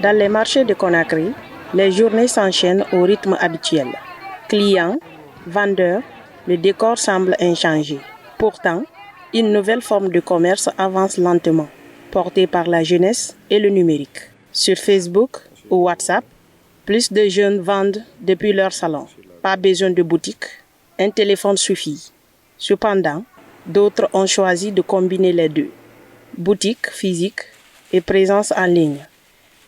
Dans les marchés de Conakry, les journées s'enchaînent au rythme habituel. Clients, vendeurs, le décor semble inchangé. Pourtant, une nouvelle forme de commerce avance lentement, portée par la jeunesse et le numérique. Sur Facebook ou WhatsApp, plus de jeunes vendent depuis leur salon. Pas besoin de boutique, un téléphone suffit. Cependant, d'autres ont choisi de combiner les deux. Boutique physique et présence en ligne.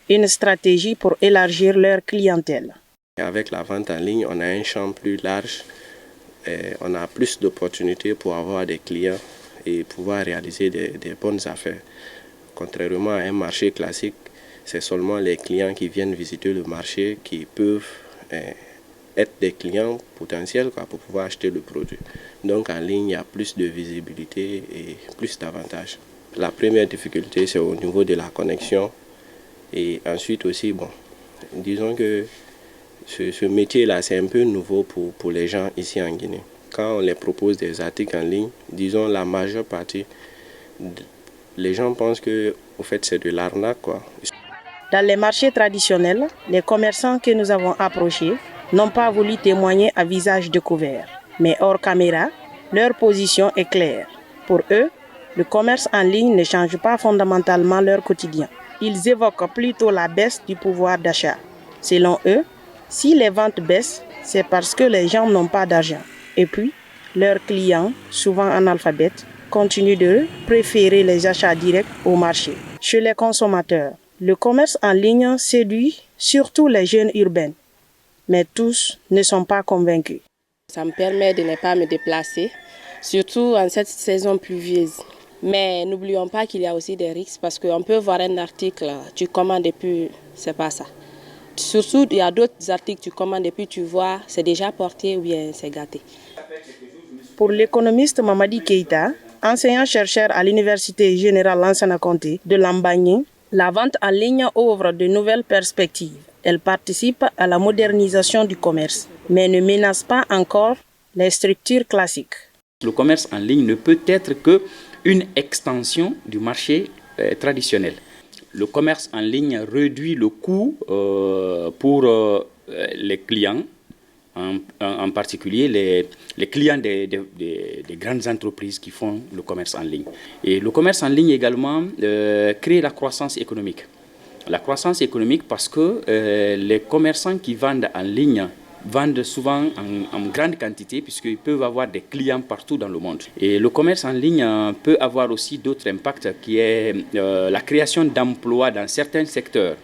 Une stratégie pour élargir leur clientèle. Avec la vente en ligne, on a un champ plus large, et on a plus d'opportunités pour avoir des clients et pouvoir réaliser des bonnes affaires. Contrairement à un marché classique, c'est seulement les clients qui viennent visiter le marché qui peuvent être des clients potentiels pour pouvoir acheter le produit. Donc en ligne, il y a plus de visibilité et plus d'avantages. La première difficulté, c'est au niveau de la connexion. Et ensuite aussi, disons que ce métier-là, c'est un peu nouveau pour les gens ici en Guinée. Quand on les propose des articles en ligne, disons la majeure partie, les gens pensent que au fait, c'est de l'arnaque, Dans les marchés traditionnels, les commerçants que nous avons approchés n'ont pas voulu témoigner à visage découvert. Mais hors caméra, leur position est claire. Pour eux, le commerce en ligne ne change pas fondamentalement leur quotidien. Ils évoquent plutôt la baisse du pouvoir d'achat. Selon eux, si les ventes baissent, c'est parce que les gens n'ont pas d'argent. Et puis, leurs clients, souvent analphabètes, continuent de préférer les achats directs au marché. Chez les consommateurs, le commerce en ligne séduit surtout les jeunes urbains. Mais tous ne sont pas convaincus. Ça me permet de ne pas me déplacer, surtout en cette saison pluvieuse. Mais n'oublions pas qu'il y a aussi des risques parce qu'on peut voir un article, tu commandes et puis c'est pas ça. Surtout, il y a d'autres articles, tu commandes et puis tu vois, c'est déjà porté ou bien c'est gâté. Pour l'économiste Mamadi Keïta, enseignant-chercheur à l'Université générale Lansana Conté de Lambagne, la vente en ligne ouvre de nouvelles perspectives. Elle participe à la modernisation du commerce, mais ne menace pas encore les structures classiques. Le commerce en ligne ne peut être qu'une extension du marché traditionnel. Le commerce en ligne réduit le coût pour les clients, en particulier les clients des grandes entreprises qui font le commerce en ligne. Et le commerce en ligne également crée la croissance économique. La croissance économique parce que les commerçants qui vendent en ligne vendent souvent en grande quantité puisqu'ils peuvent avoir des clients partout dans le monde. Et le commerce en ligne peut avoir aussi d'autres impacts qui est la création d'emplois dans certains secteurs.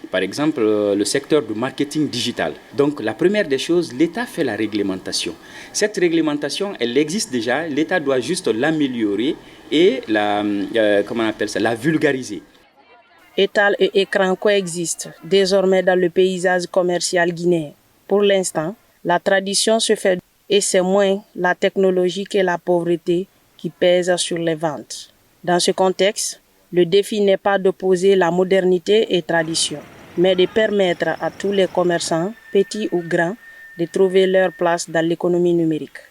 Par exemple, le secteur du marketing digital. Donc, la première des choses, l'État fait la réglementation. Cette réglementation, elle existe déjà. L'État doit juste l'améliorer et la vulgariser. Étal et écran coexistent désormais dans le paysage commercial guinéen. Pour l'instant, la tradition se fait et c'est moins la technologie que la pauvreté qui pèse sur les ventes. Dans ce contexte, le défi n'est pas d'opposer la modernité et tradition, mais de permettre à tous les commerçants, petits ou grands, de trouver leur place dans l'économie numérique.